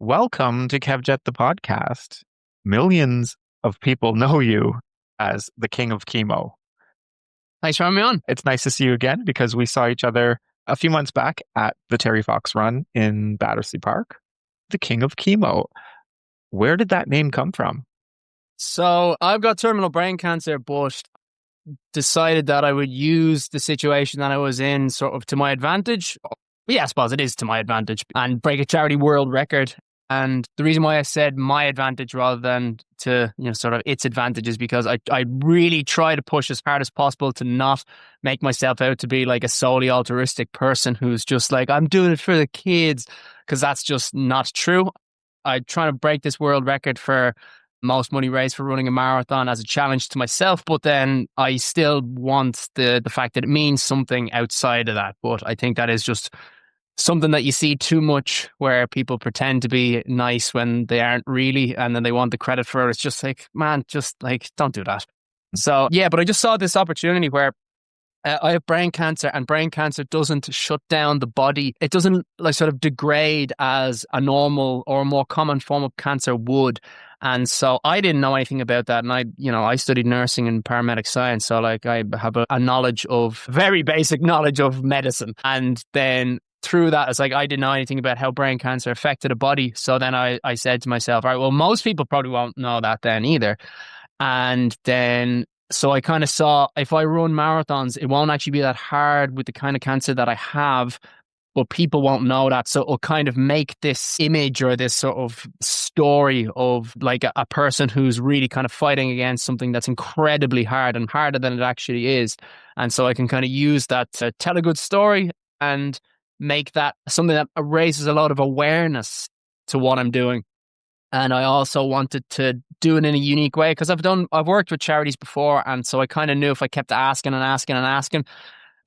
Welcome to Kevjet the Podcast. Millions of people know you as the King of Chemo. Thanks for having me on. It's nice to see you again because we saw each other a few months back at the Terry Fox Run in Battersea Park. The King of Chemo. Where did that name come from? So I've got terminal brain cancer, but decided that I would use the situation that I was in sort of to my advantage. Yeah, I suppose it is to my advantage, and break a charity world record. And the reason why I said my advantage rather than to, sort of its advantage is because I really try to push as hard as possible to not make myself out to be like a solely altruistic person who's just like, I'm doing it for the kids, because that's just not true. I try to break this world record for most money raised for running a marathon as a challenge to myself, but then I still want the fact that it means something outside of that. But I think that is just something that you see too much, where people pretend to be nice when they aren't really, and then they want the credit for it. It's just like, man, just like, don't do that. So yeah, but I just saw this opportunity where I have brain cancer, and brain cancer doesn't shut down the body. It doesn't like sort of degrade as a normal or a more common form of cancer would. And so I didn't know anything about that. And I studied nursing and paramedic science. So like I have a knowledge of, very basic knowledge of medicine. And then through that, it's like I didn't know anything about how brain cancer affected a body. So then I said to myself, all right, well, most people probably won't know that then either. And then so I kind of saw, if I run marathons, it won't actually be that hard with the kind of cancer that I have, but people won't know that. So it'll kind of make this image or this sort of story of like a person who's really kind of fighting against something that's incredibly hard and harder than it actually is. And so I can kind of use that to tell a good story and make that something that raises a lot of awareness to what I'm doing. And I also wanted to do it in a unique way, because I've worked with charities before. And so I kind of knew if I kept asking and asking and asking,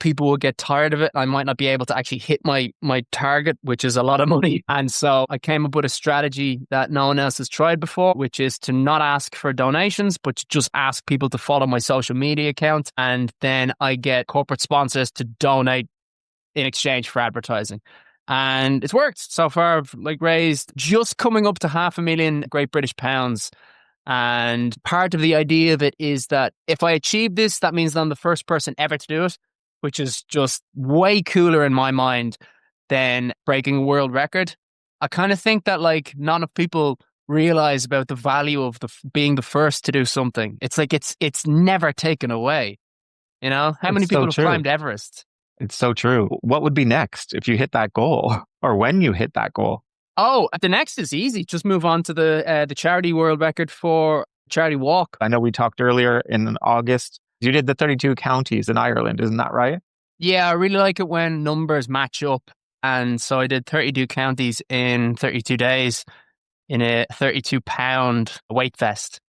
people would get tired of it. I might not be able to actually hit my target, which is a lot of money. And so I came up with a strategy that no one else has tried before, which is to not ask for donations, but to just ask people to follow my social media account. And then I get corporate sponsors to donate in exchange for advertising. And it's worked so far. I've raised just coming up to £500,000 Great British pounds. And part of the idea of it is that if I achieve this, that means that I'm the first person ever to do it, which is just way cooler in my mind than breaking a world record. I kind of think that not enough people realize about the value of being the first to do something. It's like it's never taken away. How many people have climbed Everest? It's so true. What would be next if you hit that goal, or when you hit that goal? Oh, the next is easy. Just move on to the charity world record for charity walk. I know we talked earlier in August. You did the 32 counties in Ireland, isn't that right? Yeah, I really like it when numbers match up. And so I did 32 counties in 32 days in a 32-pound weight vest.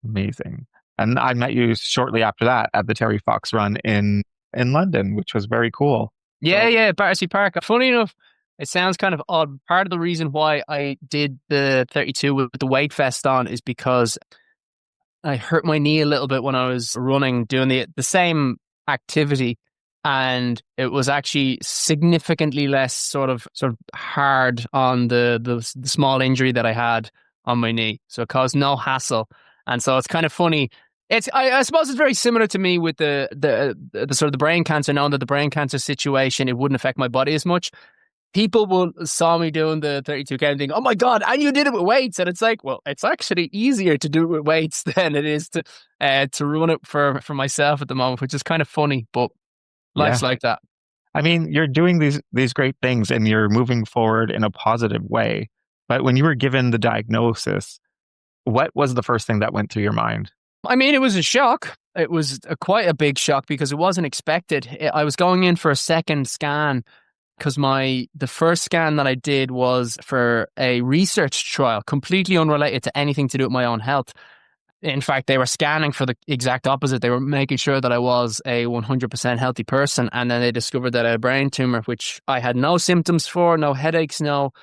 Amazing. And I met you shortly after that at the Terry Fox Run in London, which was very cool. Yeah, Battersea Park. Funny enough, it sounds kind of odd. Part of the reason why I did the 32 with the weight vest on is because I hurt my knee a little bit when I was running, doing the same activity. And it was actually significantly less sort of hard on the small injury that I had on my knee. So it caused no hassle. And so it's kind of funny. I suppose it's very similar to me with the sort of the brain cancer, knowing that the brain cancer situation, it wouldn't affect my body as much. People saw me doing the 32 count and think, oh my God, and you did it with weights. And it's like, well, it's actually easier to do it with weights than it is to run it for myself at the moment, which is kind of funny, but life's like that. I mean, you're doing these great things and you're moving forward in a positive way. But when you were given the diagnosis, what was the first thing that went through your mind? I mean, it was a shock. It was quite a big shock because it wasn't expected. I was going in for a second scan because the first scan that I did was for a research trial, completely unrelated to anything to do with my own health. In fact, they were scanning for the exact opposite. They were making sure that I was a 100% healthy person. And then they discovered that I had a brain tumor, which I had no symptoms for, no headaches, no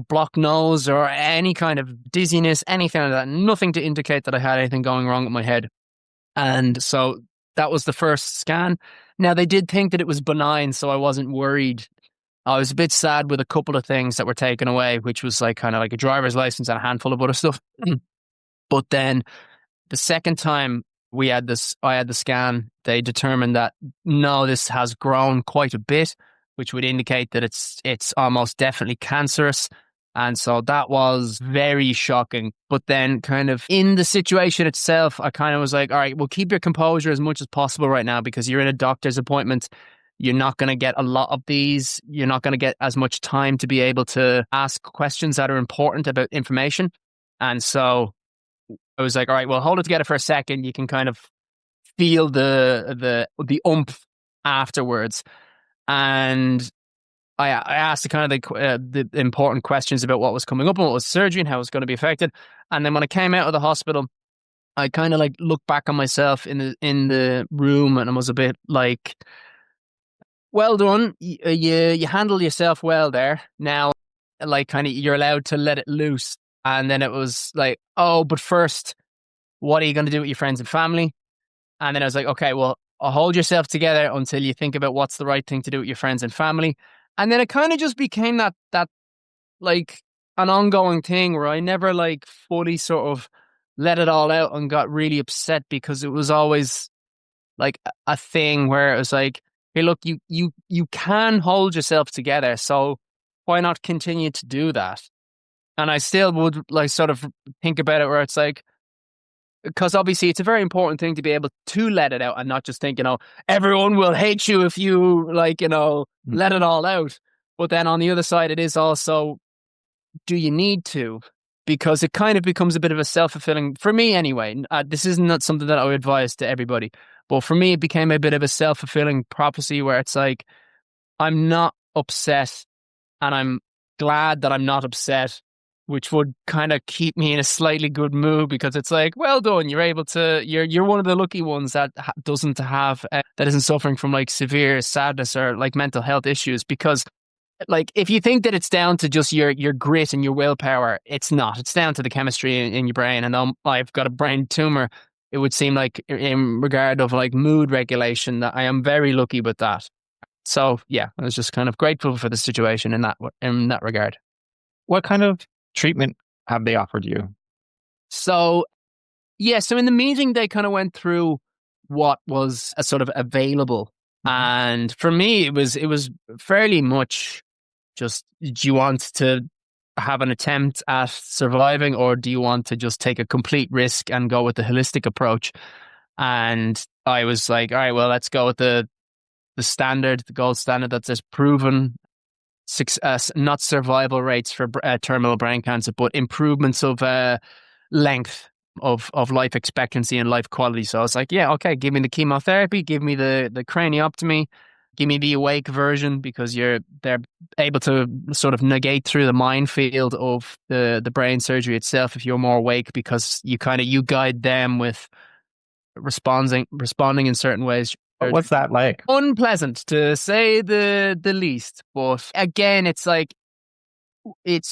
blocked nose or any kind of dizziness, anything like that. Nothing to indicate that I had anything going wrong with my head. And so that was the first scan. Now, they did think that it was benign, so I wasn't worried. I was a bit sad with a couple of things that were taken away, which was like kind of like a driver's license and a handful of other stuff. But then the second time I had the scan, they determined that no, this has grown quite a bit, which would indicate that it's almost definitely cancerous. And so that was very shocking. But then kind of in the situation itself, I kind of was like, all right, well, keep your composure as much as possible right now because you're in a doctor's appointment. You're not going to get a lot of these. You're not going to get as much time to be able to ask questions that are important about information. And so I was like, all right, well, hold it together for a second. You can kind of feel the oomph afterwards. And I asked the kind of the important questions about what was coming up and what was surgery and how it was going to be affected. And then when I came out of the hospital, I kind of like looked back on myself in the room and I was a bit like, well done. You handled yourself well there. Now, like kind of you're allowed to let it loose. And then it was like, oh, but first, what are you going to do with your friends and family? And then I was like, okay, well, hold yourself together until you think about what's the right thing to do with your friends and family. And then it kind of just became that like an ongoing thing where I never like fully sort of let it all out and got really upset because it was always like a thing where it was like, hey, look, you can hold yourself together, so why not continue to do that? And I still would like sort of think about it where it's like, because obviously it's a very important thing to be able to let it out and not just think, everyone will hate you if you like, let it all out. But then on the other side, it is also, do you need to? Because it kind of becomes a bit of a self-fulfilling, for me anyway, this isn't not something that I would advise to everybody, but for me, it became a bit of a self-fulfilling prophecy where it's like, I'm not upset and I'm glad that I'm not upset, which would kind of keep me in a slightly good mood because it's like, well done, you're one of the lucky ones that doesn't have, that isn't suffering from like severe sadness or like mental health issues. Because like, if you think that it's down to just your grit and your willpower, it's not. It's down to the chemistry in your brain. And I've got a brain tumor. It would seem like in regard of like mood regulation that I am very lucky with that. So yeah, I was just kind of grateful for the situation in that regard. What kind of treatment have they offered you? So in the meeting, they kind of went through what was sort of available. And for me, it was fairly much just, do you want to have an attempt at surviving or do you want to just take a complete risk and go with the holistic approach? And I was like, all right, well, let's go with the gold standard that says proven success, not survival rates for terminal brain cancer, but improvements of length of life expectancy and life quality. So I was like, yeah, okay, give me the chemotherapy, give me the craniotomy, give me the awake version because they're able to sort of negate through the minefield of the brain surgery itself if you're more awake because you guide them with responding in certain ways. What's that like? Unpleasant to say the least. But again, it's like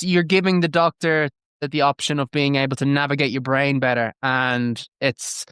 you're giving the doctor the option of being able to navigate your brain better. And it's,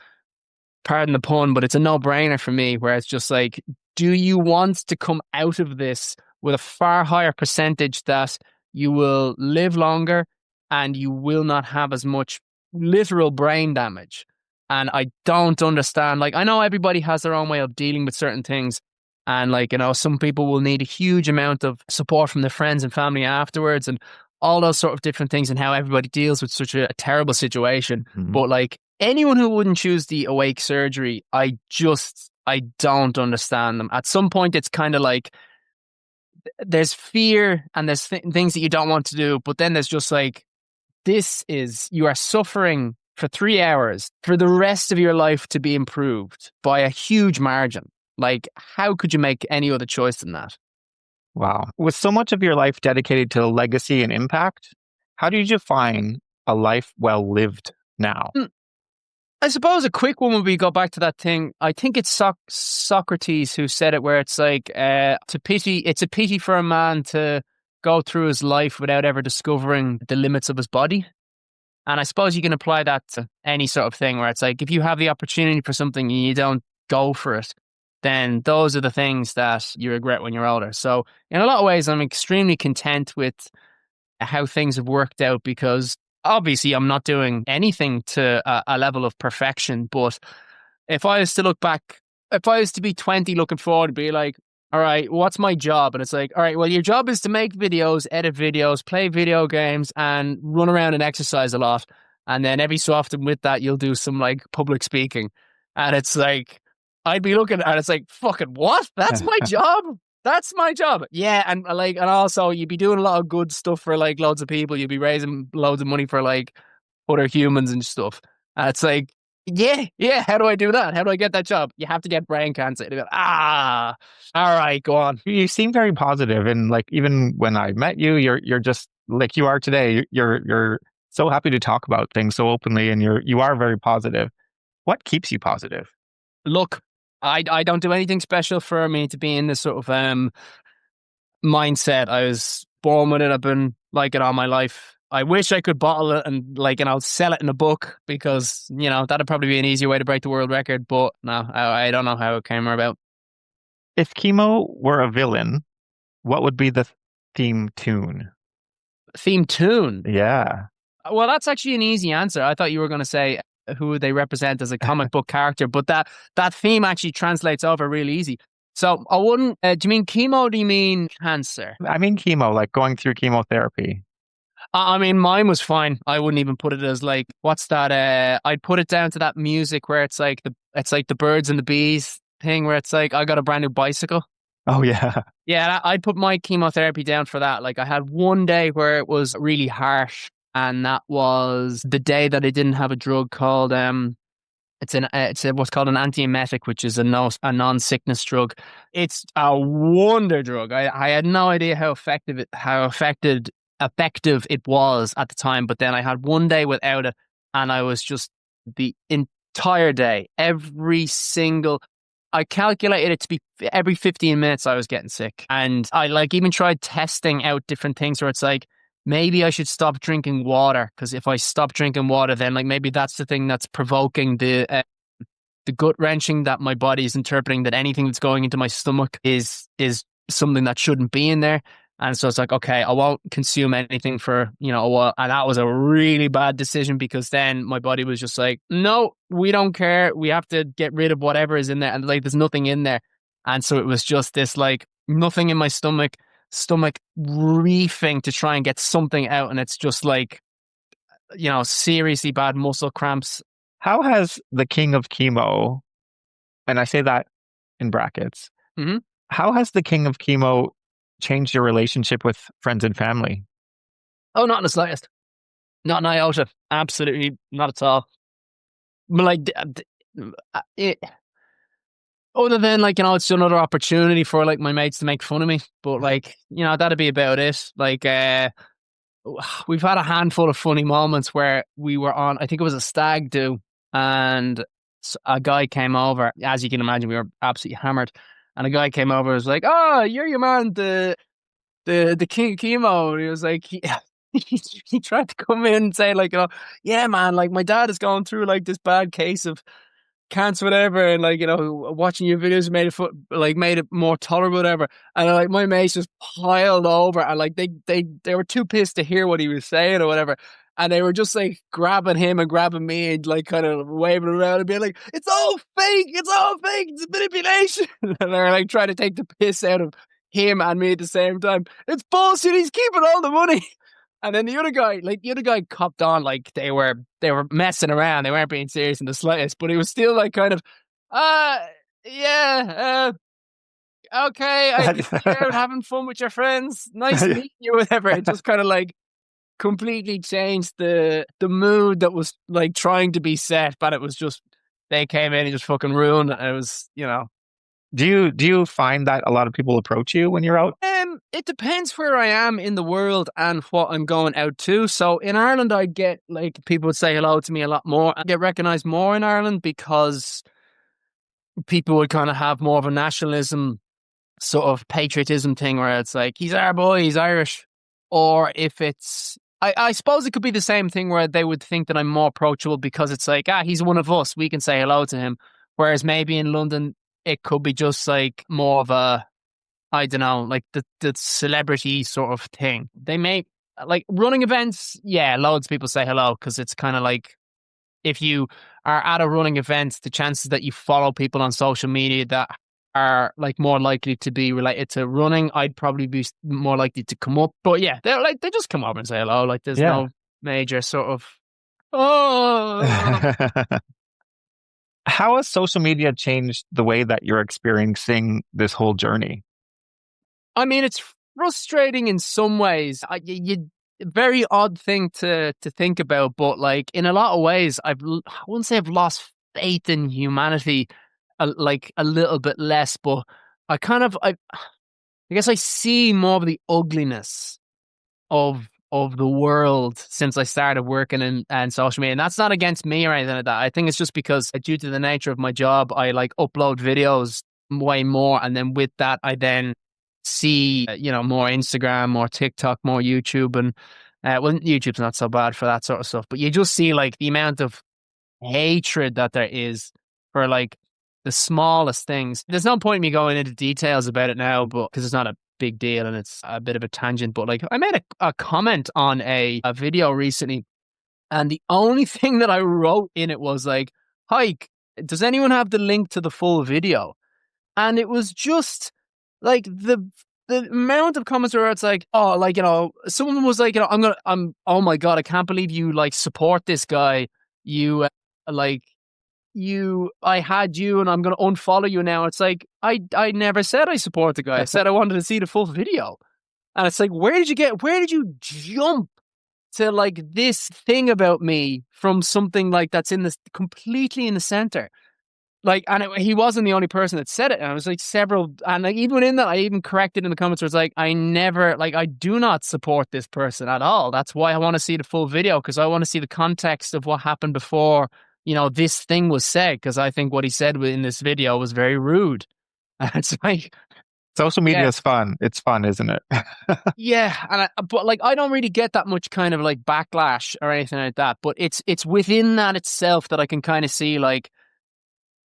pardon the pun, but it's a no-brainer for me where it's just like, do you want to come out of this with a far higher percentage that you will live longer and you will not have as much literal brain damage? And I don't understand. Like, I know everybody has their own way of dealing with certain things. And like, some people will need a huge amount of support from their friends and family afterwards and all those sort of different things and how everybody deals with such a terrible situation. Mm-hmm. But like anyone who wouldn't choose the awake surgery, I don't understand them. At some point, it's kind of like there's fear and there's things that you don't want to do. But then there's just like, you are suffering for 3 hours for the rest of your life to be improved by a huge margin. Like, how could you make any other choice than that? Wow. With so much of your life dedicated to legacy and impact, how do you define a life well lived now? I suppose a quick one would be go back to that thing. I think it's Socrates who said it, where it's like, it's a pity for a man to go through his life without ever discovering the limits of his body. And I suppose you can apply that to any sort of thing where it's like, if you have the opportunity for something and you don't go for it, then those are the things that you regret when you're older. So in a lot of ways, I'm extremely content with how things have worked out, because obviously I'm not doing anything to a level of perfection. But if I was to look back, if I was to be 20 looking forward, to be like, all right, what's my job? And it's like, all right, well, your job is to make videos, edit videos, play video games, and run around and exercise a lot. And then every so often with that, you'll do some like public speaking. And it's like, I'd be looking at it, it's like, fucking what? That's my job? That's my job. Yeah. And like, and also you'd be doing a lot of good stuff for like loads of people. You'd be raising loads of money for like other humans and stuff. And it's like, yeah. How do I do that? How do I get that job? You have to get brain cancer. All right, go on. You seem very positive, and like even when I met you, you're just like you are today. You're so happy to talk about things so openly, and you are very positive. What keeps you positive? Look, I don't do anything special for me to be in this sort of mindset. I was born with it. I've been like it all my life. I wish I could bottle it and like, and I'll sell it in a book, because, you know, that'd probably be an easier way to break the world record. But no, I don't know how it came about. If chemo were a villain, what would be the theme tune? Theme tune. Yeah. Well, that's actually an easy answer. I thought you were going to say who they represent as a comic book character, but that theme actually translates over really easy. So I wouldn't. Do you mean chemo? Or do you mean cancer? I mean chemo, like going through chemotherapy. I mean, mine was fine. I wouldn't even put it as like, what's that? I'd put it down to that music where it's like the birds and the bees thing, where it's like, I got a brand new bicycle. Oh yeah. Yeah, I'd put my chemotherapy down for that. Like, I had one day where it was really harsh, and that was the day that I didn't have a drug called it's what's called an antiemetic, which is a non-sickness drug. It's a wonder drug. I had no idea how effective it was at the time, but then I had one day without it, and I was just the entire day, I calculated it to be every 15 minutes I was getting sick. And I like even tried testing out different things where it's like, maybe I should stop drinking water, because if I stop drinking water, then like maybe that's the thing that's provoking the gut wrenching that my body is interpreting that anything that's going into my stomach is something that shouldn't be in there. And so it's like, okay, I won't consume anything for, a while. And that was a really bad decision, because then my body was just like, no, we don't care. We have to get rid of whatever is in there. And like, there's nothing in there. And so it was just this like nothing in my stomach reefing to try and get something out. And it's just like, seriously bad muscle cramps. How has the King of Chemo, and I say that in brackets, how has the King of Chemo changed your relationship with friends and family? Oh, not in the slightest. Not an iota. Absolutely not at all. Like, other than like, it's another opportunity for like my mates to make fun of me. But like, that'd be about it. Like, we've had a handful of funny moments where we were on, I think it was a stag do, and a guy came over. As you can imagine, we were absolutely hammered. And a guy came over and was like, "Oh, you're your man, the King of Chemo." And he was like, he tried to come in and say like, yeah, man, like my dad is going through like this bad case of cancer, whatever, and like, watching your videos made it more tolerable, whatever. And like my mates just piled over, and like they were too pissed to hear what he was saying or whatever. And they were just like grabbing him and grabbing me and like kind of waving around and being like, it's all fake, it's manipulation. And they're like trying to take the piss out of him and me at the same time. It's bullshit, he's keeping all the money. And then the other guy copped on like they were messing around. They weren't being serious in the slightest, but he was still like kind of, okay, you're out having fun with your friends. Nice meeting you, whatever. It just kind of like completely changed the mood that was like trying to be set, but it was just, they came in and just fucking ruined it. And it was, Do you find that a lot of people approach you when you're out? It depends where I am in the world and what I'm going out to. So in Ireland, I get like people would say hello to me a lot more. I get recognized more in Ireland because people would kind of have more of a nationalism sort of patriotism thing where it's like, he's our boy, he's Irish. Or if it's, I suppose it could be the same thing where they would think that I'm more approachable because it's like, he's one of us, we can say hello to him. Whereas maybe in London, it could be just like more of a, I don't know, like the celebrity sort of thing. They may like running events. Yeah, loads of people say hello because it's kind of like if you are at a running event, the chances that you follow people on social media that are like more likely to be related to running, I'd probably be more likely to come up. But yeah, they just come over and say hello. Like there's Yeah. no major sort of oh. How has social media changed the way that you're experiencing this whole journey? I mean, it's frustrating in some ways. Very odd thing to think about, but like in a lot of ways, I wouldn't say I've lost faith in humanity, like a little bit less, but I guess I see more of the ugliness of the world since I started working in social media. And that's not against me or anything like that. I think it's just because due to the nature of my job, I like upload videos way more. And then with that, I then see, more Instagram, more TikTok, more YouTube. And well, YouTube's not so bad for that sort of stuff, but you just see like the amount of hatred that there is for like the smallest things. There's no point in me going into details about it now, but because it's not a big deal and it's a bit of a tangent. But like I made a comment on a video recently, and the only thing that I wrote in it was like, "Hi, does anyone have the link to the full video?" And it was just like the amount of comments where it's like, oh, like, someone was like, oh my God, I can't believe you like support this guy. You like I had you and I'm going to unfollow you now. It's like, I never said I support the guy. I said I wanted to see the full video. And it's like, where did you jump to like this thing about me from something like that's in this completely in the center? Like, and he wasn't the only person that said it. And I was like several, and like even in that, I even corrected in the comments where it's like, I do not support this person at all. That's why I want to see the full video, because I want to see the context of what happened before, this thing was said, because I think what he said in this video was very rude. And it's like, Social media yeah, is fun. It's fun, isn't it? yeah. But like, I don't really get that much kind of like backlash or anything like that. But it's within that itself that I can kind of see like,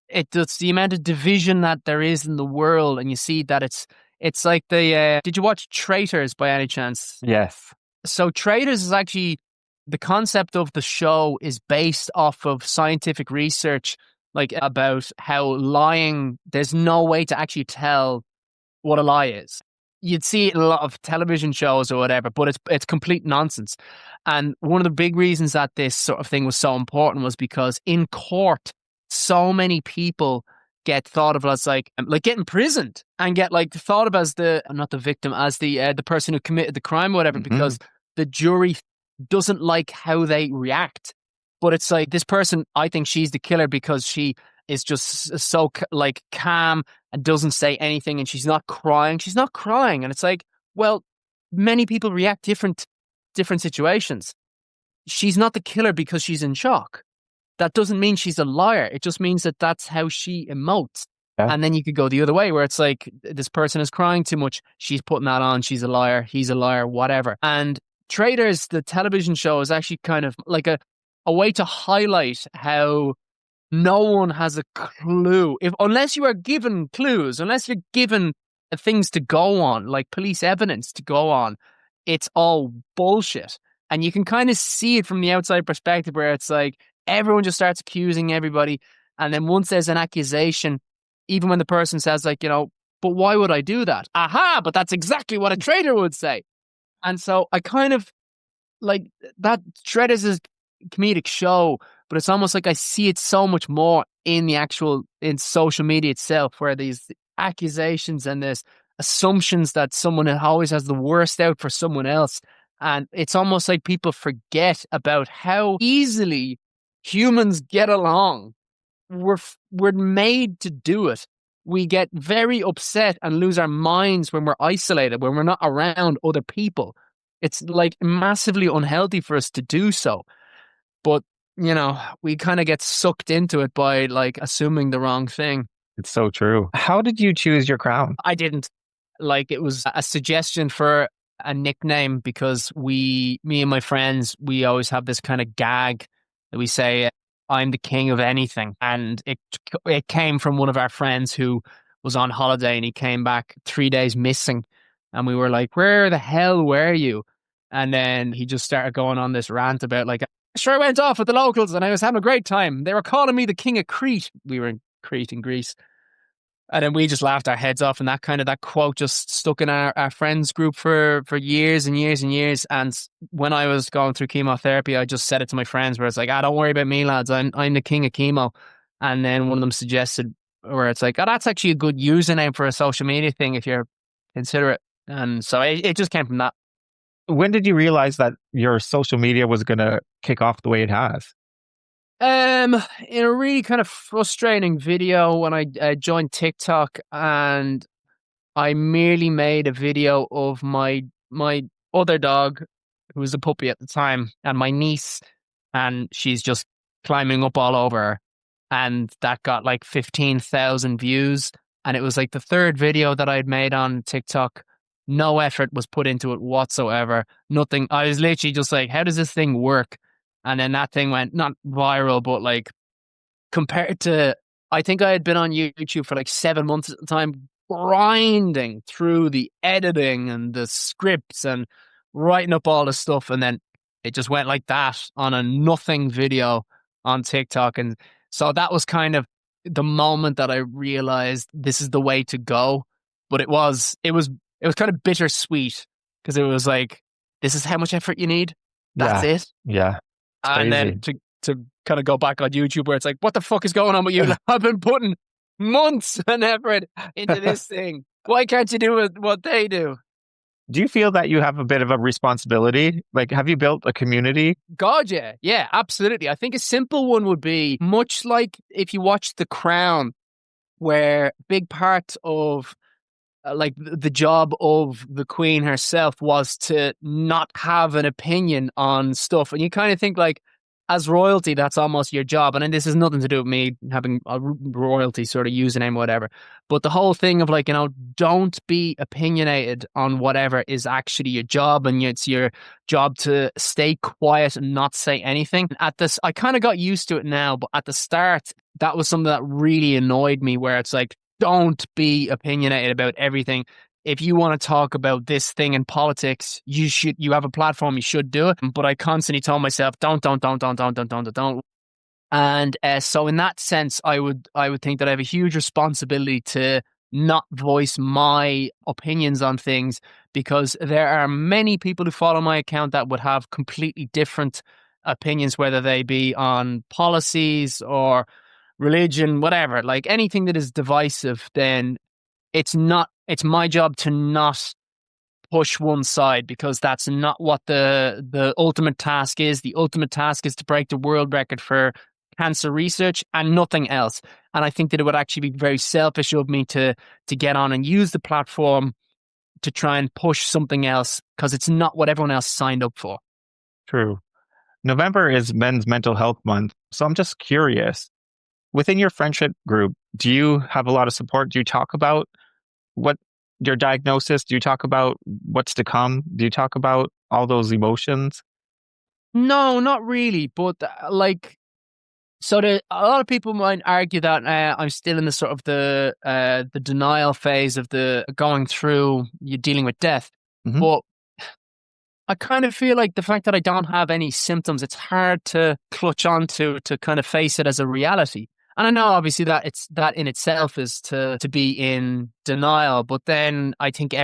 it's the amount of division that there is in the world, and you see that it's like the did you watch Traitors by any chance? Yes. So Traitors is actually, the concept of the show is based off of scientific research, like about how lying, there's no way to actually tell what a lie is. You'd see it in a lot of television shows or whatever, but it's complete nonsense. And one of the big reasons that this sort of thing was so important was because in court, so many people get thought of as like get imprisoned and get like thought of as the, not the victim, as the person who committed the crime or whatever, because the jury doesn't like how they react. But it's like, this person, I think she's the killer because she is just so like calm and doesn't say anything, and she's not crying. She's not crying. And it's like, well, many people react different situations. She's not the killer because she's in shock. That doesn't mean she's a liar. It just means that that's how she emotes. Yeah. And then you could go the other way where it's like, this person is crying too much. She's putting that on. She's a liar. He's a liar, whatever. And Traitors, the television show, is actually kind of like a way to highlight how no one has a clue. Unless you are given clues, unless you're given things to go on, like police evidence to go on, it's all bullshit. And you can kind of see it from the outside perspective where it's like, everyone just starts accusing everybody. And then once there's an accusation, even when the person says like, but why would I do that? Aha, but that's exactly what a traitor would say. And so I kind of like that. Traitors is a comedic show, but it's almost like I see it so much more in social media itself, where these accusations and there's assumptions that someone always has the worst out for someone else. And it's almost like people forget about how easily humans get along. We're made to do it. We get very upset and lose our minds when we're isolated, when we're not around other people. It's like massively unhealthy for us to do so. But, we kind of get sucked into it by like assuming the wrong thing. It's so true. How did you choose your crown? I didn't. Like, it was a suggestion for a nickname because me and my friends, we always have this kind of gag that we say, I'm the king of anything. And it came from one of our friends who was on holiday and he came back 3 days missing. And we were like, where the hell were you? And then he just started going on this rant about like, sure, I went off with the locals and I was having a great time. They were calling me the king of Crete. We were in Crete in Greece. And then we just laughed our heads off, and that quote just stuck in our friends group for years and years and years. And when I was going through chemotherapy, I just said it to my friends where it's like, don't worry about me, lads. I'm the king of chemo. And then one of them suggested where it's like, that's actually a good username for a social media thing if you're considerate. And so it just came from that. When did you realize that your social media was going to kick off the way it has? In a really kind of frustrating video when I joined TikTok, and I merely made a video of my other dog, who was a puppy at the time, and my niece, and she's just climbing up all over her, and that got like 15,000 views, and it was like the third video that I'd made on TikTok. No effort was put into it whatsoever. Nothing. I was literally just like, how does this thing work? And then that thing went not viral, but like compared to, I think I had been on YouTube for like 7 months at the time, grinding through the editing and the scripts and writing up all the stuff. And then it just went like that on a nothing video on TikTok. And so that was kind of the moment that I realized this is the way to go. But it was kind of bittersweet because it was like, this is how much effort you need. That's it. Yeah. And then to kind of go back on YouTube where it's like, what the fuck is going on with you? I've been putting months and effort into this thing. Why can't you do what they do? Do you feel that you have a bit of a responsibility? Like, have you built a community? God, yeah. Yeah, absolutely. I think a simple one would be much like if you watch The Crown, where big part of like the job of the Queen herself was to not have an opinion on stuff. And you kind of think like, as royalty, that's almost your job. And then this has nothing to do with me having a royalty sort of username or whatever. But the whole thing of like, don't be opinionated on whatever is actually your job. And it's your job to stay quiet and not say anything. At this, I kind of got used to it now. But at the start, that was something that really annoyed me where it's like, don't be opinionated about everything. If you want to talk about this thing in politics, you have a platform, you should do it. But I constantly told myself, don't. And so in that sense, I would think that I have a huge responsibility to not voice my opinions on things, because there are many people who follow my account that would have completely different opinions, whether they be on policies or religion, whatever, like anything that is divisive. Then it's my job to not push one side, because that's not what the ultimate task is. The ultimate task is to break the world record for cancer research and nothing else. And I think that it would actually be very selfish of me to get on and use the platform to try and push something else, because it's not what everyone else signed up for. True. November is Men's Mental Health Month. So I'm just curious, within your friendship group, do you have a lot of support? Do you talk about what your diagnosis? Do you talk about what's to come? Do you talk about all those emotions? No, not really. But so a lot of people might argue that I'm still in the sort of the denial phase of the going through you dealing with death. Mm-hmm. But I kind of feel like the fact that I don't have any symptoms, it's hard to clutch onto to kind of face it as a reality. And I know obviously that in itself is to be in denial. But then I think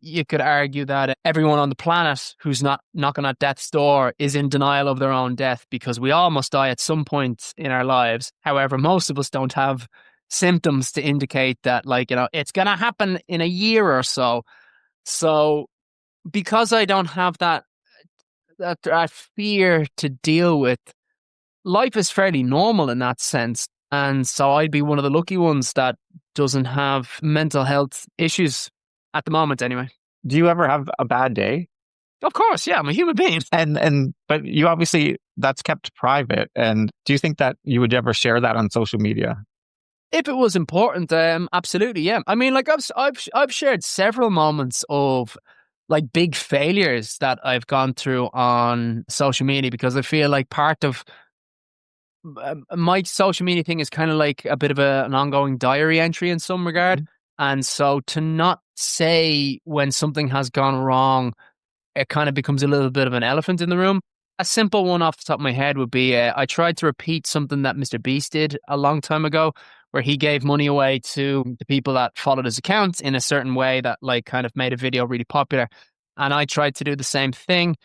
you could argue that everyone on the planet who's not knocking at death's door is in denial of their own death, because we all must die at some point in our lives. However, most of us don't have symptoms to indicate that, it's going to happen in a year or so. So because I don't have that fear to deal with, life is fairly normal in that sense. And so I'd be one of the lucky ones that doesn't have mental health issues at the moment anyway. Do you ever have a bad day? Of course, yeah, I'm a human being. But you obviously, that's kept private. And do you think that you would ever share that on social media? If it was important, absolutely, yeah. I mean, like I've shared several moments of like big failures that I've gone through on social media, because I feel like part of my social media thing is kind of like a bit of an ongoing diary entry in some regard. Mhm. And so to not say when something has gone wrong, it kind of becomes a little bit of an elephant in the room. A simple one off the top of my head would be I tried to repeat something that Mr. Beast did a long time ago, where he gave money away to the people that followed his account in a certain way that like kind of made a video really popular. And I tried to do the same thing,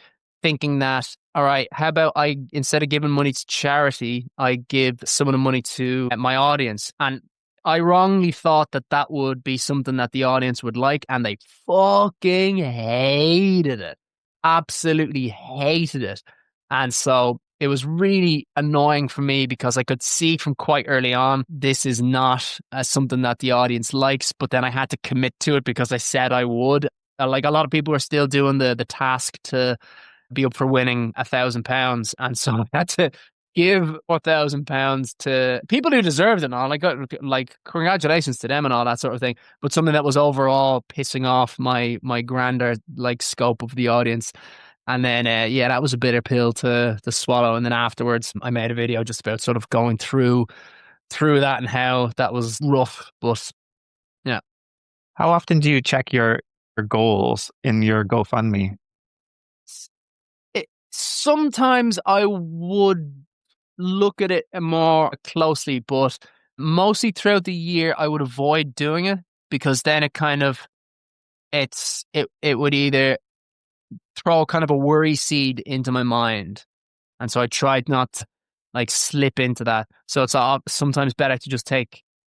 thinking that, all right, how about I, instead of giving money to charity, I give some of the money to my audience. And I wrongly thought that that would be something that the audience would like, and they fucking hated it. Absolutely hated it. And so it was really annoying for me because I could see from quite early on, this is not something that the audience likes. But then I had to commit to it because I said I would. Like a lot of people are still doing the task to be up for winning £1,000, and so I had to give £4,000 to people who deserved it and all. Like congratulations to them and all that sort of thing. But something that was overall pissing off my grander like scope of the audience. And then yeah, that was a bitter pill to swallow. And then afterwards, I made a video just about sort of going through that and how that was rough. But yeah. How often do you check your goals in your GoFundMe? Sometimes I would look at it more closely, but mostly throughout the year I would avoid doing it because then it kind of it would either throw kind of a worry seed into my mind, and so I tried not to like slip into that. So it's sometimes better to just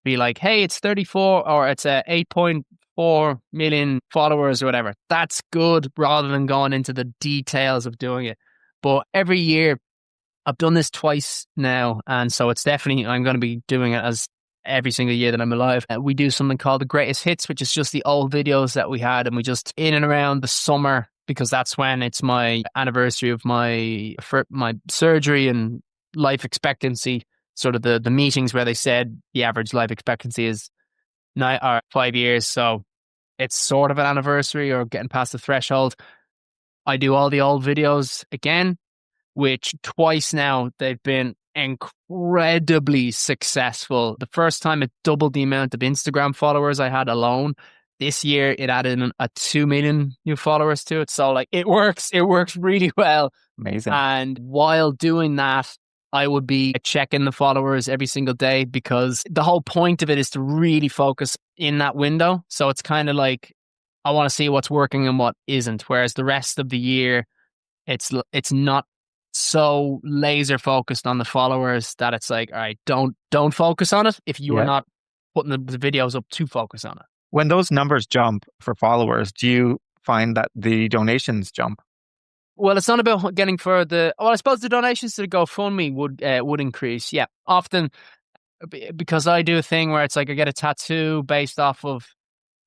be like, hey, it's 34 or it's 8.4 million followers or whatever. That's good, rather than going into the details of doing it. But every year, I've done this twice now, and so it's definitely, I'm going to be doing it as every single year that I'm alive. We do something called the greatest hits, which is just the old videos that we had, and we just in and around the summer, because that's when it's my anniversary of my surgery and life expectancy, sort of the meetings where they said the average life expectancy is 5 years. So it's sort of an anniversary or getting past the threshold. I do all the old videos again, which twice now they've been incredibly successful. The first time it doubled the amount of Instagram followers I had alone. This year it added a 2 million new followers to it. So like it works really well. Amazing. And while doing that, I would be checking the followers every single day because the whole point of it is to really focus in that window. So it's kind of like I want to see what's working and what isn't. Whereas the rest of the year, it's not so laser focused on the followers that it's like, all right, don't focus on it if you are Yeah. not putting the videos up to focus on it. When those numbers jump for followers, do you find that the donations jump? Well, it's not about getting for the. Well, I suppose the donations to the GoFundMe would increase. Yeah, often because I do a thing where it's like I get a tattoo based off of.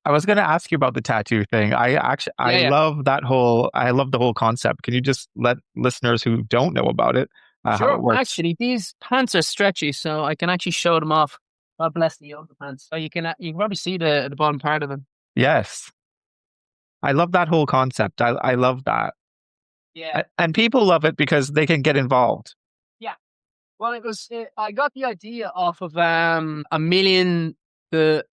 I was going to ask you about the tattoo thing. I Yeah. love I love the whole concept. Can you just let listeners who don't know about it, how Sure. it works? Actually, these pants are stretchy, so I can actually show them off. God bless the yoga pants. So you can probably see the bottom part of them. Yes. I love that whole concept. I love that. Yeah. And people love it because they can get involved. Yeah. Well, I got the idea off of a million the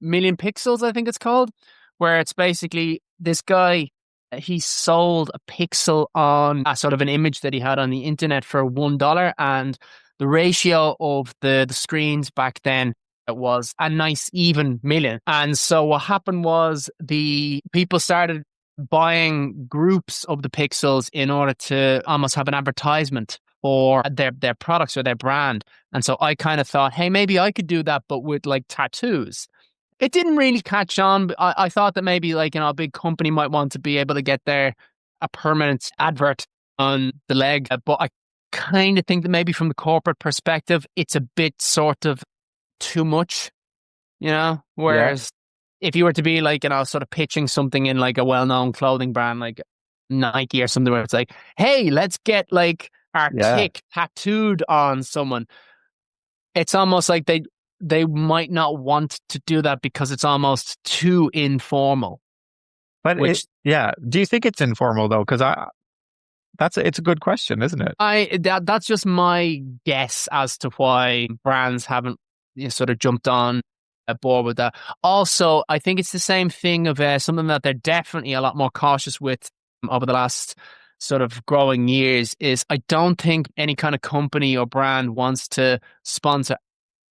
million pixels, I think it's called, where it's basically this guy. He sold a pixel on a sort of an image that he had on the internet for $1, and the ratio of the screens back then, it was a nice even million. And so what happened was the people started buying groups of the pixels in order to almost have an advertisement for their products or their brand. And so I kind of thought, hey, maybe I could do that, but with like tattoos. It didn't really catch on. But I thought that maybe like, a big company might want to be able to get a permanent advert on the leg. But I kind of think that maybe from the corporate perspective, it's a bit sort of too much, Yeah. whereas if you were to be like, sort of pitching something in like a well-known clothing brand, like Nike or something, where it's like, hey, let's get like our Yeah. tick tattooed on someone. It's almost like they might not want to do that because it's almost too informal. But Which do you think it's informal though? Because It's a good question, isn't it? That's just my guess as to why brands haven't sort of jumped on board with that. Also, I think it's the same thing of something that they're definitely a lot more cautious with over the last sort of growing years is I don't think any kind of company or brand wants to sponsor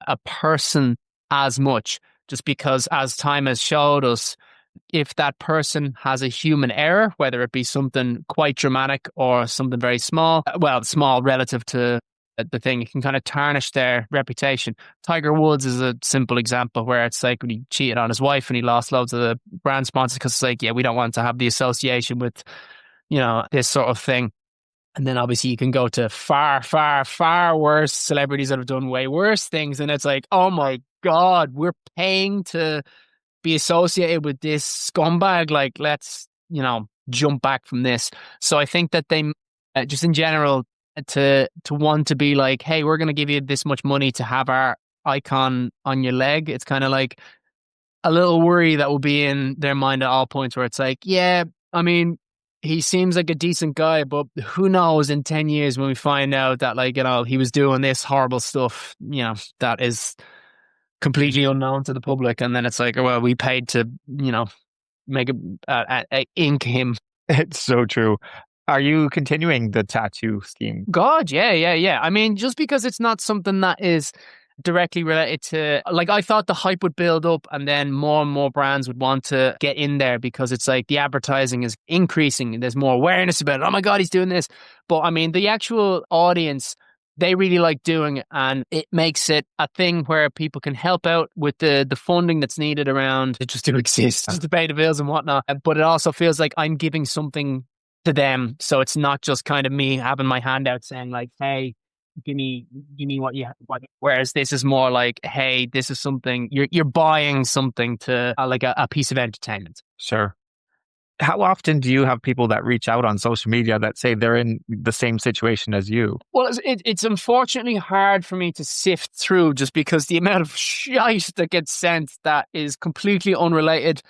a person as much, just because as time has showed us, if that person has a human error, whether it be something quite dramatic or something very small, well, small relative to the thing, it can kind of tarnish their reputation. Tiger Woods is a simple example where it's like when he cheated on his wife and he lost loads of the brand sponsors because it's like, yeah, we don't want to have the association with, this sort of thing. And then obviously you can go to far, far, far worse celebrities that have done way worse things. And it's like, oh my God, we're paying to be associated with this scumbag. Like, let's, jump back from this. So I think that they, just in general, to want to be like, hey, we're going to give you this much money to have our icon on your leg. It's kind of like a little worry that will be in their mind at all points where it's like, yeah, I mean, he seems like a decent guy, but who knows in 10 years when we find out that, like, he was doing this horrible stuff, that is completely unknown to the public. And then it's like, well, we paid to, make ink him. It's so true. Are you continuing the tattoo scheme? God, yeah. I mean, just because it's not something that is directly related to, like, I thought the hype would build up and then more and more brands would want to get in there because it's like the advertising is increasing and there's more awareness about it. Oh my God, he's doing this. But I mean, the actual audience, they really like doing it, and it makes it a thing where people can help out with the funding that's needed around it just to exist, just to pay the bills and whatnot. But it also feels like I'm giving something to them. So it's not just kind of me having my hand out saying like, hey, give me what you want. Whereas this is more like, hey, this is something you're buying something to like a piece of entertainment. Sure. How often do you have people that reach out on social media that say they're in the same situation as you? Well, it's unfortunately hard for me to sift through just because the amount of shite that gets sent that is completely unrelated,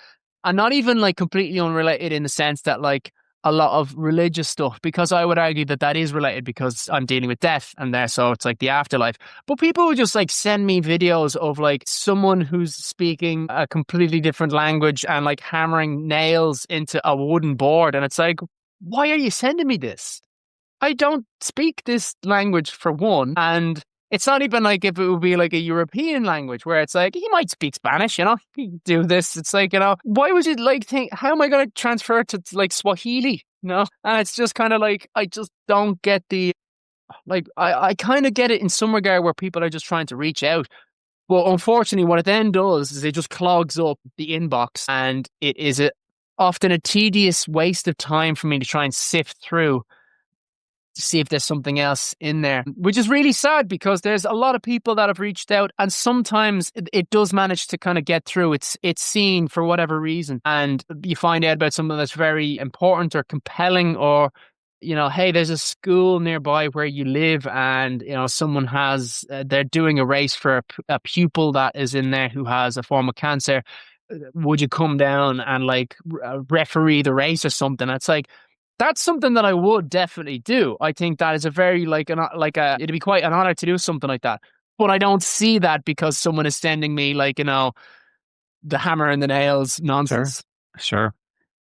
and not even like completely unrelated in the sense that like a lot of religious stuff, because I would argue that is related because I'm dealing with death and there, so it's like the afterlife. But people would just like send me videos of like someone who's speaking a completely different language and like hammering nails into a wooden board, and it's like, why are you sending me this? I don't speak this language for one, and it's not even like if it would be like a European language where it's like, he might speak Spanish, he can do this. It's like, why would you like think, how am I going to transfer it to like Swahili? And it's just kind of like, I just don't get the, like, I kind of get it in some regard where people are just trying to reach out. But unfortunately, what it then does is it just clogs up the inbox, and it is often a tedious waste of time for me to try and sift through to see if there's something else in there, which is really sad because there's a lot of people that have reached out, and sometimes it does manage to kind of get through. It's seen for whatever reason, and you find out about something that's very important or compelling, or hey, there's a school nearby where you live, and someone has they're doing a race for a pupil that is in there who has a form of cancer. Would you come down and like referee the race or something? It's like, that's something that I would definitely do. I think that is a very it'd be quite an honor to do something like that. But I don't see that because someone is sending me like, the hammer and the nails nonsense. Sure.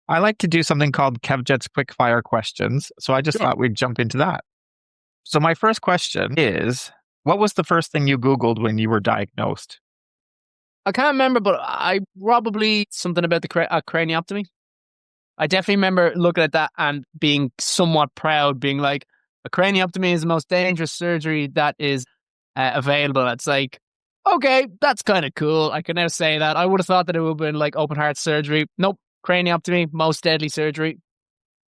I like to do something called Kevjet's quickfire questions. So I just thought we'd jump into that. So my first question is, what was the first thing you Googled when you were diagnosed? I can't remember, but I probably something about the craniotomy. I definitely remember looking at that and being somewhat proud, being like, a craniotomy is the most dangerous surgery that is available. It's like, okay, that's kind of cool. I can now say that. I would have thought that it would have been like open heart surgery. Nope, craniotomy, most deadly surgery.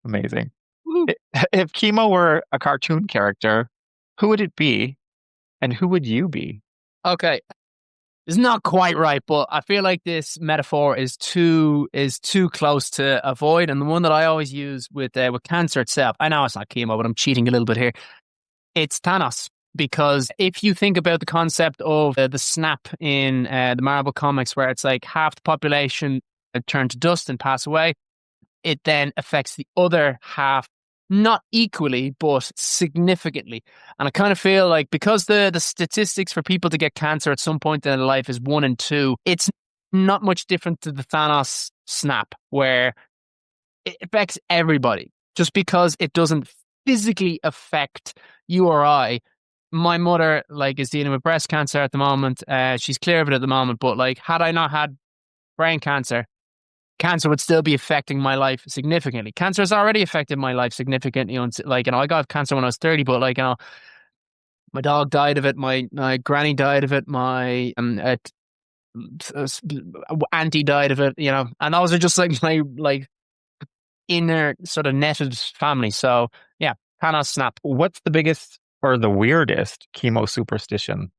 Amazing. Woo. If chemo were a cartoon character, who would it be and who would you be? Okay. It's not quite right, but I feel like this metaphor is too close to avoid. And the one that I always use with cancer itself, I know it's not chemo, but I'm cheating a little bit here. It's Thanos, because if you think about the concept of the snap in the Marvel comics, where it's like half the population turn to dust and pass away, it then affects the other half not equally, but significantly. And I kind of feel like because the statistics for people to get cancer at some point in their life is 1 in 2, it's not much different to the Thanos snap, where it affects everybody. Just because it doesn't physically affect you or I. My mother, like, is dealing with breast cancer at the moment. She's clear of it at the moment, but like, had I not had brain cancer, cancer would still be affecting my life significantly. Cancer has already affected my life significantly. Like, I got cancer when I was 30, but like, my dog died of it. My granny died of it. My auntie died of it. And those are just like my inner sort of netted family. So yeah, Thanos snap. What's the biggest or the weirdest chemo superstition?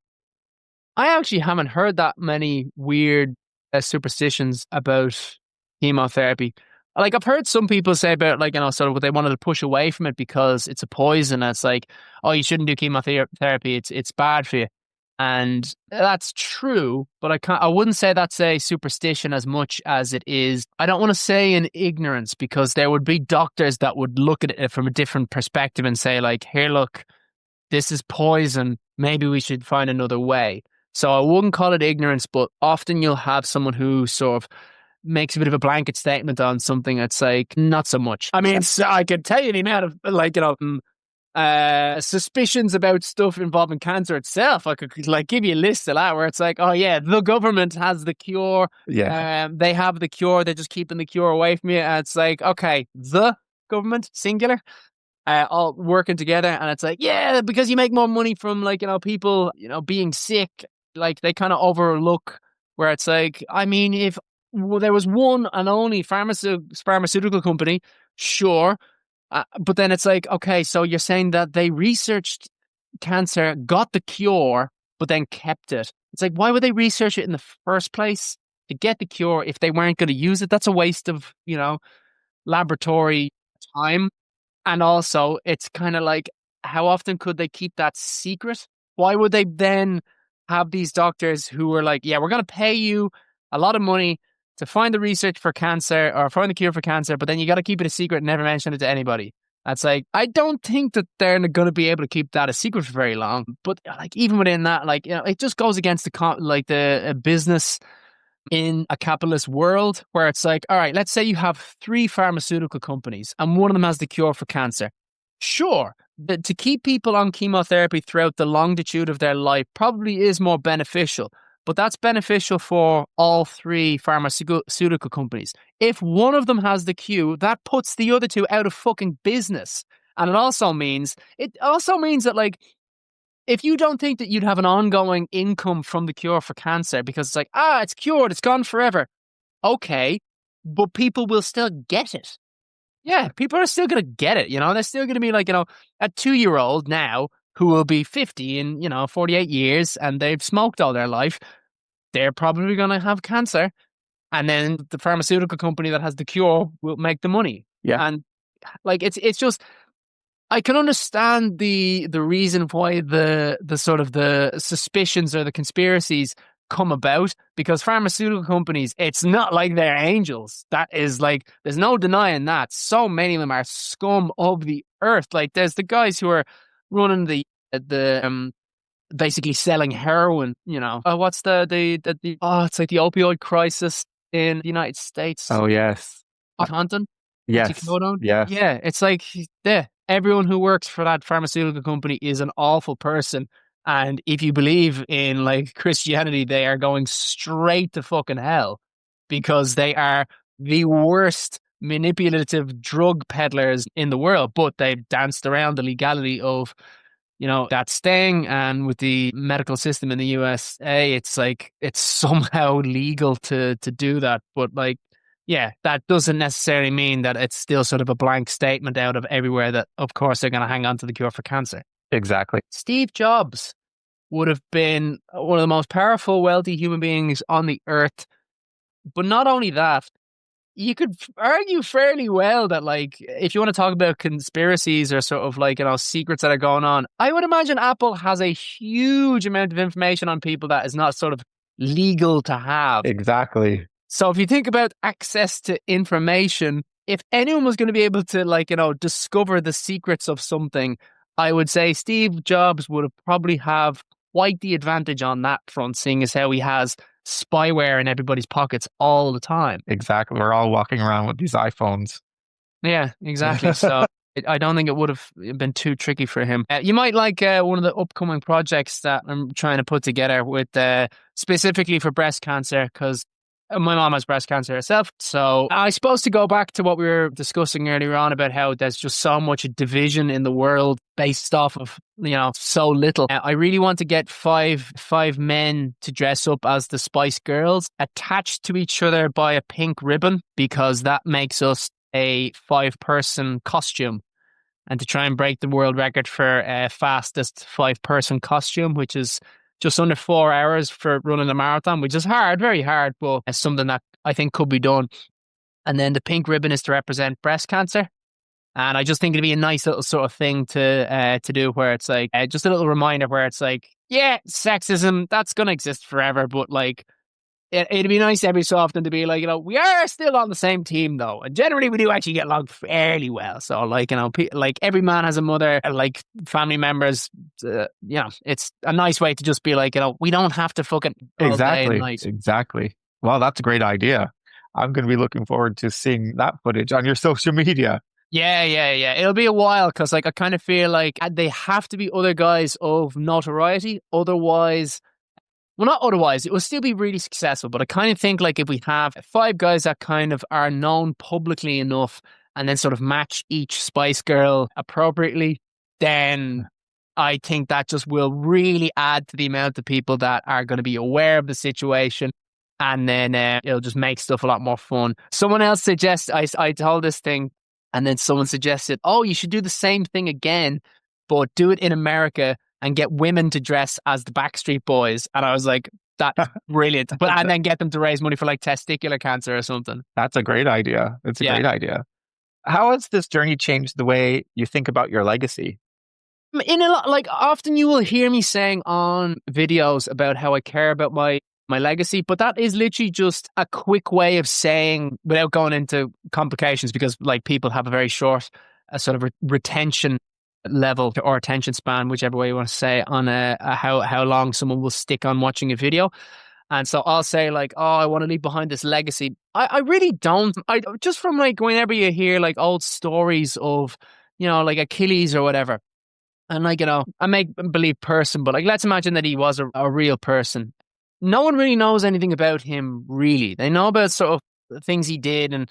I actually haven't heard that many weird superstitions about chemotherapy. Like, I've heard some people say about, like, sort of what they wanted to push away from it because it's a poison. And it's like, oh, you shouldn't do chemotherapy. It's bad for you. And that's true, but I wouldn't say that's a superstition as much as it is. I don't want to say in ignorance, because there would be doctors that would look at it from a different perspective and say, like, here, look, this is poison. Maybe we should find another way. So I wouldn't call it ignorance, but often you'll have someone who sort of makes a bit of a blanket statement on something that's like, not so much. I mean, so I can tell you the amount of, like, suspicions about stuff involving cancer itself. I could like give you a list of that, where it's like, oh yeah, the government has the cure. Yeah. They have the cure. They're just keeping the cure away from you. And it's like, okay, the government, singular, all working together. And it's like, yeah, because you make more money from, like, people, being sick. Like, they kind of overlook where it's like, I mean, if there was one and only pharmaceutical company, sure. But then it's like, okay, so you're saying that they researched cancer, got the cure, but then kept it. It's like, why would they research it in the first place to get the cure if they weren't going to use it? That's a waste of, laboratory time. And also, it's kind of like, how often could they keep that secret? Why would they then have these doctors who were like, yeah, we're going to pay you a lot of money to find the research for cancer or find the cure for cancer, but then you got to keep it a secret and never mention it to anybody. That's like, I don't think that they're going to be able to keep that a secret for very long. But like, even within that, like, it just goes against the business in a capitalist world, where it's like, all right, let's say you have 3 pharmaceutical companies and one of them has the cure for cancer. Sure, to keep people on chemotherapy throughout the longitude of their life probably is more beneficial, but that's beneficial for all 3 pharmaceutical companies. If one of them has the cure, that puts the other 2 out of fucking business. And it also means that, like, if you don't think that you'd have an ongoing income from the cure for cancer because it's like, it's cured, it's gone forever. Okay, but people will still get it. Yeah, people are still going to get it, They're still going to be like, a 2-year-old now who will be 50 in, 48 years, and they've smoked all their life. They're probably going to have cancer. And then the pharmaceutical company that has the cure will make the money. Yeah. And like, it's just, I can understand the reason why the sort of the suspicions or the conspiracies come about, because pharmaceutical companies, it's not like they're angels. That is, like, there's no denying that. So many of them are scum of the earth. Like, there's the guys who are running the basically selling heroin. What's it's like the opioid crisis in the United States. Oh yes. Oxycontin. Yes. Oxycodone. Yes. Yeah, it's like, everyone who works for that pharmaceutical company is an awful person. And if you believe in, like, Christianity, they are going straight to fucking hell, because they are the worst manipulative drug peddlers in the world. But they've danced around the legality of, that sting. And with the medical system in the USA, it's like, it's somehow legal to do that. But, like, yeah, that doesn't necessarily mean that it's still sort of a blank statement out of everywhere that, of course, they're going to hang on to the cure for cancer. Exactly. Steve Jobs would have been one of the most powerful, wealthy human beings on the earth. But not only that, you could argue fairly well that, like, if you want to talk about conspiracies or sort of, like, secrets that are going on, I would imagine Apple has a huge amount of information on people that is not sort of legal to have. Exactly. So if you think about access to information, if anyone was going to be able to, like, discover the secrets of something, I would say Steve Jobs would have probably have quite the advantage on that front, seeing as how he has spyware in everybody's pockets all the time. Exactly. We're all walking around with these iPhones. Yeah, exactly. So I don't think it would have been too tricky for him. You might like one of the upcoming projects that I'm trying to put together with specifically for breast cancer, because my mom has breast cancer herself. So I suppose to go back to what we were discussing earlier on about how there's just so much division in the world based off of, so little. I really want to get five men to dress up as the Spice Girls, attached to each other by a pink ribbon, because that makes us a 5-person costume, and to try and break the world record for fastest 5-person costume, which is just under 4 hours for running a marathon, which is hard, very hard, but it's something that I think could be done. And then the pink ribbon is to represent breast cancer. And I just think it'd be a nice little sort of thing to do, where it's like just a little reminder where it's like, yeah, sexism, that's going to exist forever, but like, it'd be nice every so often to be like, we are still on the same team though. And generally we do actually get along fairly well. So like, like every man has a mother, like family members, it's a nice way to just be like, we don't have to fucking all day and night. Exactly. Well, that's a great idea. I'm going to be looking forward to seeing that footage on your social media. Yeah. It'll be a while, because like I kind of feel like they have to be other guys of notoriety. Otherwise, well, not otherwise, it will still be really successful. But I kind of think like if we have 5 guys that kind of are known publicly enough, and then sort of match each Spice Girl appropriately, then I think that just will really add to the amount of people that are going to be aware of the situation. And then it'll just make stuff a lot more fun. Someone else suggests, I told this thing, and then someone suggested, oh, you should do the same thing again, but do it in America and get women to dress as the Backstreet Boys. And I was like, that's brilliant. And then get them to raise money for like testicular cancer or something. That's a great idea. It's a great idea. How has this journey changed the way you think about your legacy? In a lot, like often you will hear me saying on videos about how I care about my legacy, but that is literally just a quick way of saying, without going into complications, because like people have a very short sort of retention level or attention span, whichever way you want to say, on how long someone will stick on watching a video. And so I'll say like, oh, I want to leave behind this legacy. I really don't. I just, from like whenever you hear like old stories of, like Achilles or whatever, and like, a make-believe person, but like, let's imagine that he was a real person. No one really knows anything about him, really. They know about sort of the things he did, and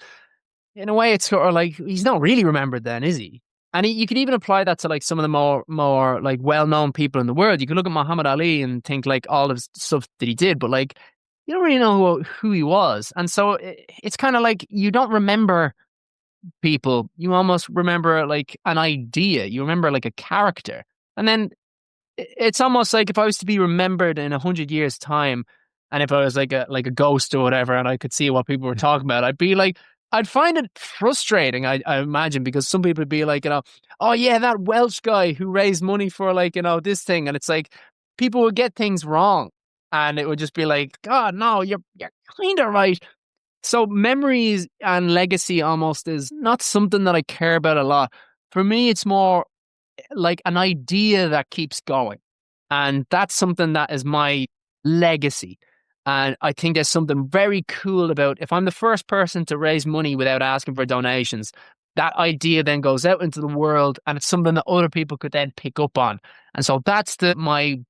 in a way it's sort of like, he's not really remembered then, is he? And you could even apply that to like some of the more like well-known people in the world. You could look at Muhammad Ali and think like all of the stuff that he did, but like, you don't really know who he was. And so it's kind of like, you don't remember people. You almost remember like an idea. You remember like a character. And then it's almost like if I was to be remembered in 100 years' time, and if I was like a ghost or whatever, and I could see what people were talking about, I'd be like, I'd find it frustrating, I imagine, because some people would be like, oh yeah, that Welsh guy who raised money for like, this thing. And it's like, people would get things wrong. And it would just be like, God, no, you're kind of right. So memories and legacy almost is not something that I care about a lot. For me, it's more like an idea that keeps going. And that's something that is my legacy. And I think there's something very cool about, if I'm the first person to raise money without asking for donations, that idea then goes out into the world, and it's something that other people could then pick up on. And so that's my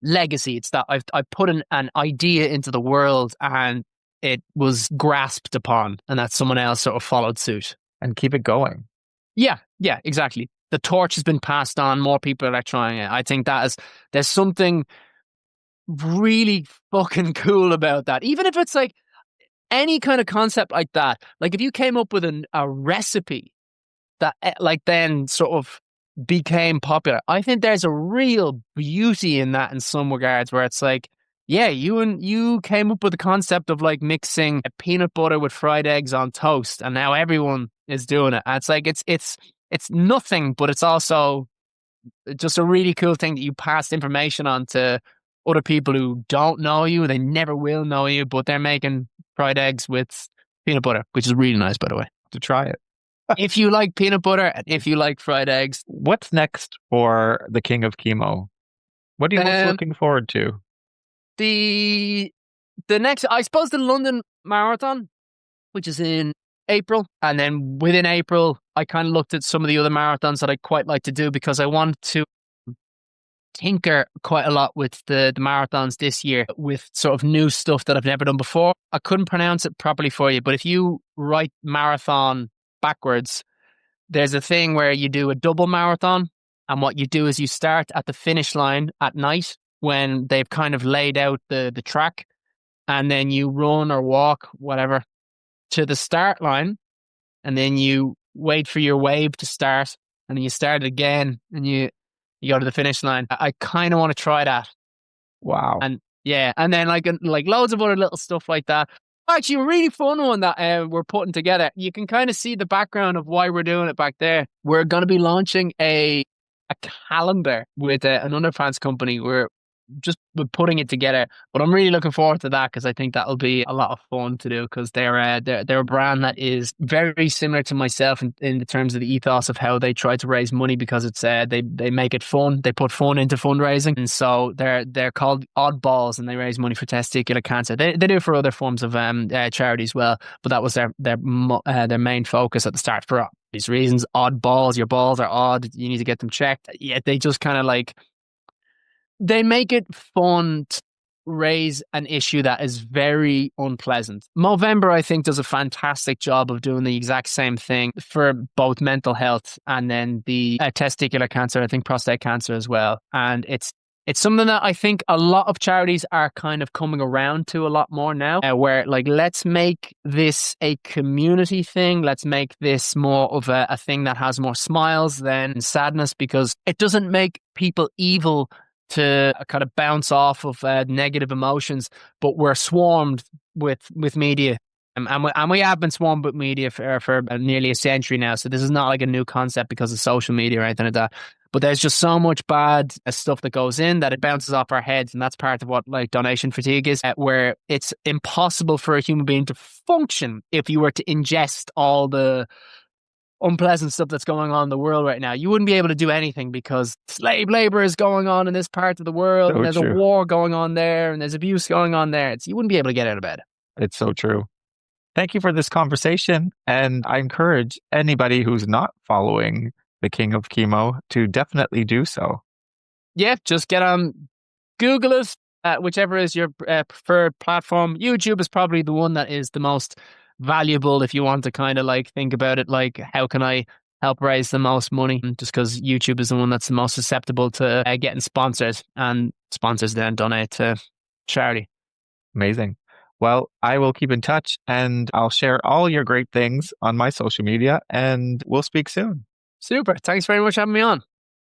legacy. It's that I put an idea into the world, and it was grasped upon, and that someone else sort of followed suit. And keep it going. Yeah, exactly. The torch has been passed on. More people are trying it. I think there's something really fucking cool about that. Even if it's like any kind of concept like that. Like if you came up with a recipe that like then sort of became popular, I think there's a real beauty in that in some regards, where it's like, yeah, you came up with the concept of like mixing a peanut butter with fried eggs on toast, and now everyone is doing it. And it's like, it's nothing, but it's also just a really cool thing that you passed information on to other people who don't know you. They never will know you, but they're making fried eggs with peanut butter, which is really nice, by the way. to try it. If you like peanut butter and if you like fried eggs. What's next for the King of Chemo? What are you most looking forward to? The next, I suppose, the London Marathon, which is in April. And then within April, I kind of looked at some of the other marathons that I quite like to do because I want to tinker quite a lot with the marathons this year with sort of new stuff that I've never done before. I couldn't pronounce it properly for you, but if you write marathon backwards, there's a thing where you do a double marathon. And what you do is you start at the finish line at night when they've kind of laid out the track, and then you run or walk, whatever, to the start line, and then you wait for your wave to start, and then you start again, and you go to the finish line. I kind of want to try that. Wow. And yeah, and then like loads of other little stuff like that. Actually, a really fun one that we're putting together. You can kind of see the background of why we're doing it back there. We're going to be launching a calendar with an underpants company. We're just putting it together, but I'm really looking forward to that because I think that'll be a lot of fun to do because they're a brand that is very similar to myself in the terms of the ethos of how they try to raise money because it's they make it fun. They put fun into fundraising, and so they're called Oddballs, and they raise money for testicular cancer. They do it for other forms of charity as well, but that was their main focus at the start for these reasons. Oddballs, your balls are odd. You need to get them checked. Yeah, they just kind of they make it fun to raise an issue that is very unpleasant. Movember, I think, does a fantastic job of doing the exact same thing for both mental health and then the testicular cancer, I think prostate cancer as well. And it's something that I think a lot of charities are kind of coming around to a lot more now, where let's make this a community thing. Let's make this more of a thing that has more smiles than sadness because it doesn't make people evil to kind of bounce off of negative emotions, but we're swarmed with media. And we have been swarmed with media for nearly a century now. So this is not like a new concept because of social media or anything like that. But there's just so much bad stuff that goes in that it bounces off our heads. And that's part of what donation fatigue is, where it's impossible for a human being to function if you were to ingest all the unpleasant stuff that's going on in the world right now. You wouldn't be able to do anything because slave labor is going on in this part of the world. So and there's true. A war going on there and there's abuse going on there. You wouldn't be able to get out of bed. It's so true. Thank you for this conversation. And I encourage anybody who's not following the King of Chemo to definitely do so. Yeah, just get on Google it, whichever is your preferred platform. YouTube is probably the one that is the most valuable if you want to kind of think about it, how can I help raise the most money, just because YouTube is the one that's the most susceptible to getting sponsored, and sponsors then donate to charity. Amazing. Well, I will keep in touch and I'll share all your great things on my social media and we'll speak soon. Super. Thanks very much for having me on.